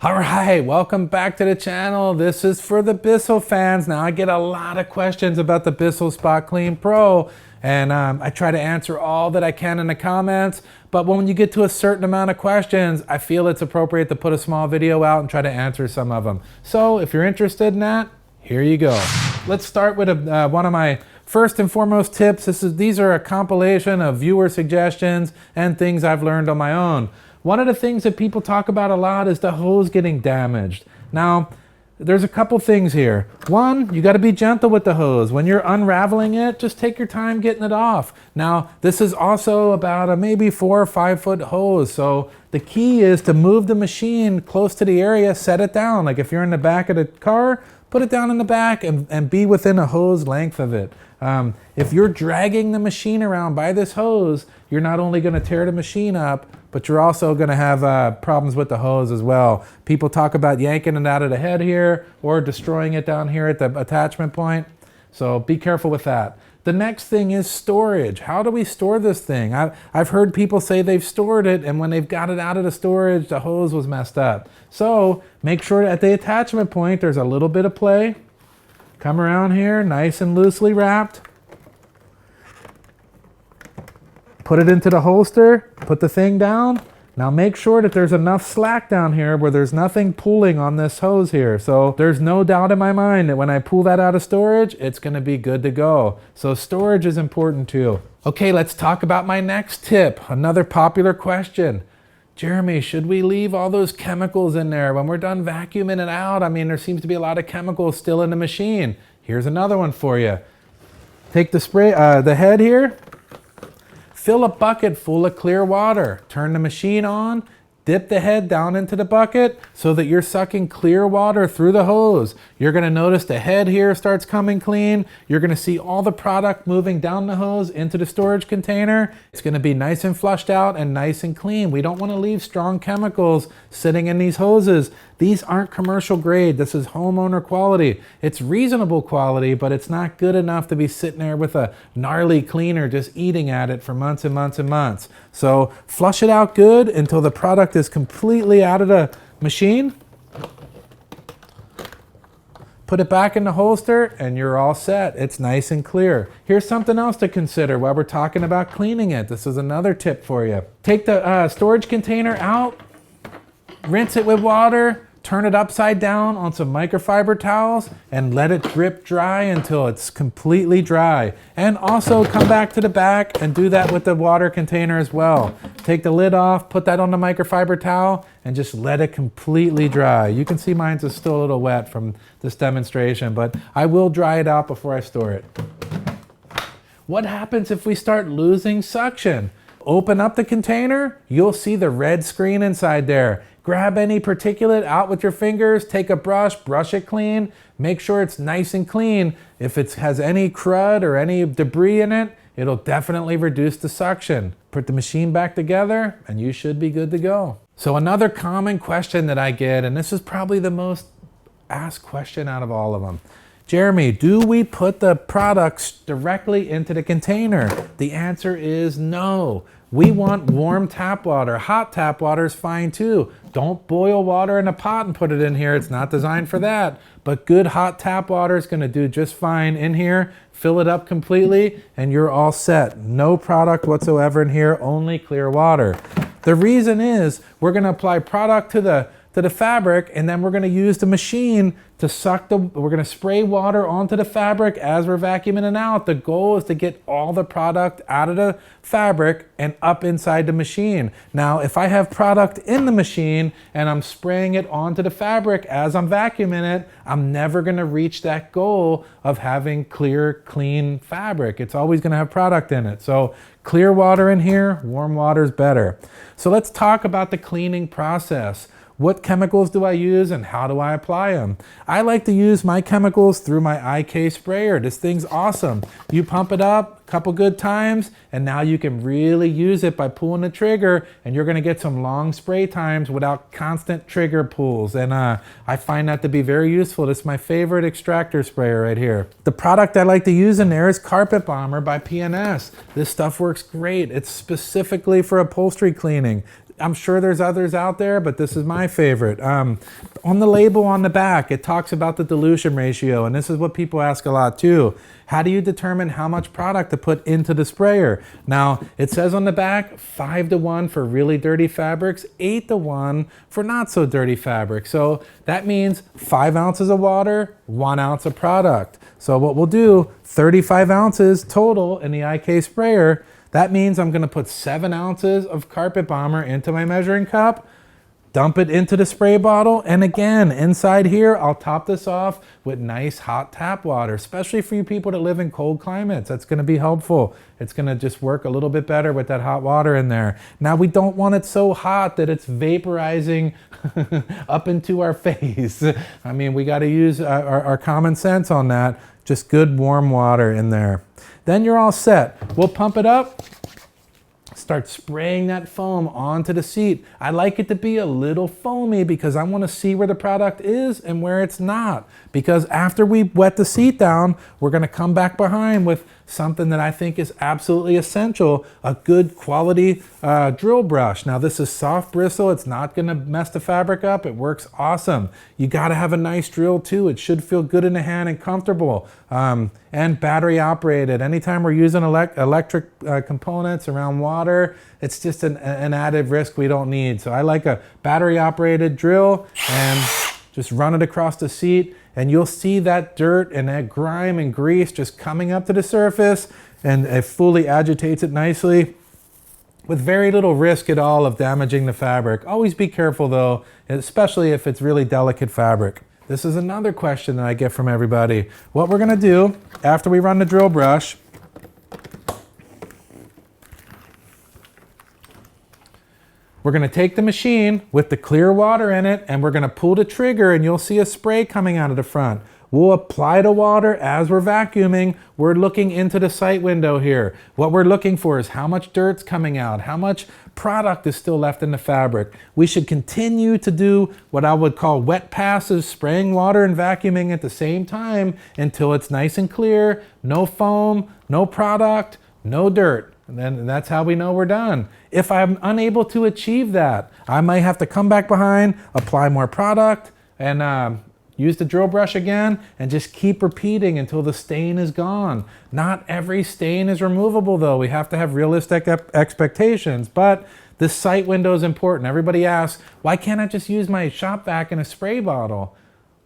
All right, welcome back to the channel. This is for the Bissell fans. Now I get a lot of questions about the Bissell Spotclean Pro, and I try to answer all that I can in the comments, but when you get to a certain amount of questions, I feel it's appropriate to put a small video out and try to answer some of them. So if you're interested in that, here you go. Let's start with one of my first and foremost tips. These are a compilation of viewer suggestions and things I've learned on my own. One of the things that people talk about a lot is the hose getting damaged. Now, there's a couple things here. One, you got to be gentle with the hose. When you're unraveling it, just take your time getting it off. Now, this is also about a maybe 4 or 5 foot hose. So the key is to move the machine close to the area, set it down. Like if you're in the back of the car, put it down in the back and be within a hose length of it. If you're dragging the machine around by this hose, you're not only going to tear the machine up, but you're also going to have problems with the hose as well. People talk about yanking it out of the head here or destroying it down here at the attachment point. So be careful with that. The next thing is storage. How do we store this thing? I've heard people say they've stored it, and when they've got it out of the storage, the hose was messed up. So make sure at the attachment point, there's a little bit of play. Come around here, nice and loosely wrapped. Put it into the holster, put the thing down. Now make sure that there's enough slack down here where there's nothing pulling on this hose here. So there's no doubt in my mind that when I pull that out of storage, it's gonna be good to go. So storage is important too. Okay, let's talk about my next tip. Another popular question. Jeremy, should we leave all those chemicals in there when we're done vacuuming it out? I mean, there seems to be a lot of chemicals still in the machine. Here's another one for you. Take the spray, the head here. Fill a bucket full of clear water. Turn the machine on, dip the head down into the bucket so that you're sucking clear water through the hose. You're gonna notice the head here starts coming clean. You're gonna see all the product moving down the hose into the storage container. It's gonna be nice and flushed out and nice and clean. We don't wanna leave strong chemicals sitting in these hoses. These aren't commercial grade. This is homeowner quality. It's reasonable quality, but it's not good enough to be sitting there with a gnarly cleaner just eating at it for months and months and months. So flush it out good until the product is completely out of the machine. Put it back in the holster and you're all set. It's nice and clear. Here's something else to consider while we're talking about cleaning it. This is another tip for you. Take the storage container out, rinse it with water, turn it upside down on some microfiber towels and let it drip dry until it's completely dry. And also come back to the back and do that with the water container as well. Take the lid off, put that on the microfiber towel and just let it completely dry. You can see mine's is still a little wet from this demonstration, but I will dry it out before I store it. What happens if we start losing suction? Open up the container, you'll see the red screen inside there. Grab any particulate out with your fingers, take a brush, brush it clean, make sure it's nice and clean. If it has any crud or any debris in it, it'll definitely reduce the suction. Put the machine back together and you should be good to go. So another common question that I get, and this is probably the most asked question out of all of them. Jeremy, do we put the products directly into the container? The answer is no. We want warm tap water. Hot tap water is fine too. Don't boil water in a pot and put it in here. It's not designed for that. But good hot tap water is gonna do just fine in here. Fill it up completely and you're all set. No product whatsoever in here, only clear water. The reason is we're gonna apply product to the fabric and then we're gonna use the machine to we're gonna spray water onto the fabric as we're vacuuming it out. The goal is to get all the product out of the fabric and up inside the machine. Now, if I have product in the machine and I'm spraying it onto the fabric as I'm vacuuming it, I'm never gonna reach that goal of having clear, clean fabric. It's always gonna have product in it. So clear water in here, warm water is better. So let's talk about the cleaning process. What chemicals do I use and how do I apply them? I like to use my chemicals through my IK sprayer. This thing's awesome. You pump it up a couple good times and now you can really use it by pulling the trigger and you're gonna get some long spray times without constant trigger pulls. And I find that to be very useful. This is my favorite Extractor sprayer right here. The product I like to use in there is Carpet Bomber by PNS. This stuff works great. It's specifically for upholstery cleaning. I'm sure there's others out there, but this is my favorite. On the label on the back, it talks about the dilution ratio, and this is what people ask a lot too. How do you determine how much product to put into the sprayer? Now, it says on the back, 5:1 for really dirty fabrics, 8:1 for not so dirty fabric. So that means 5 ounces of water, 1 ounce of product. So what we'll do, 35 ounces total in the IK sprayer. That means I'm gonna put 7 ounces of Carpet Bomber into my measuring cup, dump it into the spray bottle, and again, inside here, I'll top this off with nice hot tap water, especially for you people that live in cold climates. That's gonna be helpful. It's gonna just work a little bit better with that hot water in there. Now, we don't want it so hot that it's vaporizing up into our face. I mean, we gotta use our common sense on that. Just good warm water in there. Then you're all set. We'll pump it up, start spraying that foam onto the seat. I like it to be a little foamy because I want to see where the product is and where it's not. Because after we wet the seat down, we're going to come back behind with something that I think is absolutely essential, a good quality drill brush. Now this is soft bristle, it's not gonna mess the fabric up, it works awesome. You gotta have a nice drill too, it should feel good in the hand and comfortable. And battery operated. Anytime we're using electric components around water, it's just an added risk we don't need. So I like a battery operated drill and just run it across the seat, and you'll see that dirt and that grime and grease just coming up to the surface, and it fully agitates it nicely with very little risk at all of damaging the fabric. Always be careful though, especially if it's really delicate fabric. This is another question that I get from everybody. What we're gonna do after we run the drill brush, we're gonna take the machine with the clear water in it, and we're gonna pull the trigger, and you'll see a spray coming out of the front. We'll apply the water as we're vacuuming. We're looking into the sight window here. What we're looking for is how much dirt's coming out, how much product is still left in the fabric. We should continue to do what I would call wet passes, spraying water and vacuuming at the same time until it's nice and clear, no foam, no product, no dirt. And that's how we know we're done. If I'm unable to achieve that, I might have to come back behind, apply more product, and use the drill brush again, and just keep repeating until the stain is gone. Not every stain is removable though. We have to have realistic expectations, but this sight window is important. Everybody asks, why can't I just use my shop vac in a spray bottle?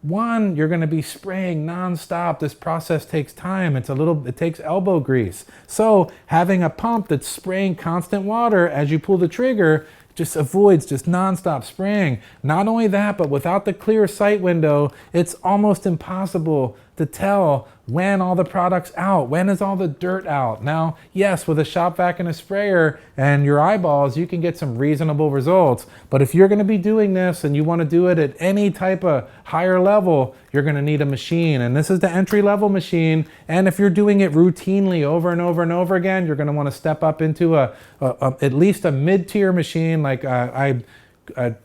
One, you're gonna be spraying nonstop. This process takes time. It takes elbow grease. So having a pump that's spraying constant water as you pull the trigger just avoids just nonstop spraying. Not only that, but without the clear sight window, it's almost impossible to tell when all the product's out, when is all the dirt out. Now, yes, with a shop vac and a sprayer and your eyeballs, you can get some reasonable results. But if you're gonna be doing this and you wanna do it at any type of higher level, you're gonna need a machine. And this is the entry-level machine. And if you're doing it routinely over and over and over again, you're gonna wanna step up into at least a mid-tier machine. Like I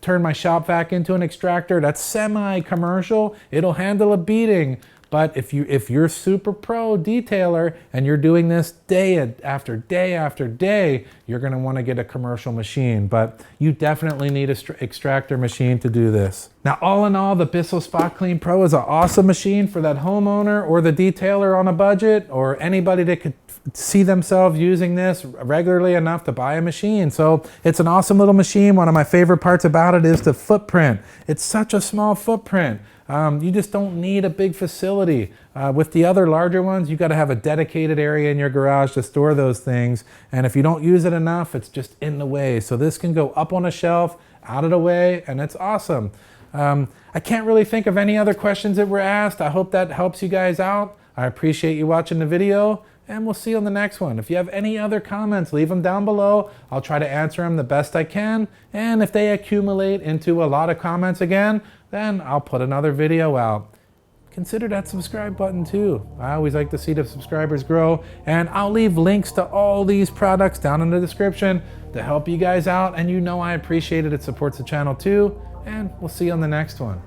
turned my shop vac into an extractor. That's semi-commercial. It'll handle a beating. But if you're super pro detailer and you're doing this day after day after day, you're gonna wanna get a commercial machine. But you definitely need an extractor machine to do this. Now, all in all, the Bissell Spotclean Pro is an awesome machine for that homeowner or the detailer on a budget, or anybody that could see themselves using this regularly enough to buy a machine. So it's an awesome little machine. One of my favorite parts about it is the footprint. It's such a small footprint. You just don't need a big facility. With the other larger ones, you got to have a dedicated area in your garage to store those things. And if you don't use it enough, it's just in the way. So this can go up on a shelf, out of the way, and it's awesome. I can't really think of any other questions that were asked. I hope that helps you guys out. I appreciate you watching the video, and we'll see you on the next one. If you have any other comments, leave them down below. I'll try to answer them the best I can. And if they accumulate into a lot of comments again, then I'll put another video out. Consider that subscribe button too. I always like to see the subscribers grow, and I'll leave links to all these products down in the description to help you guys out, and you know I appreciate it. It supports the channel too, and we'll see you on the next one.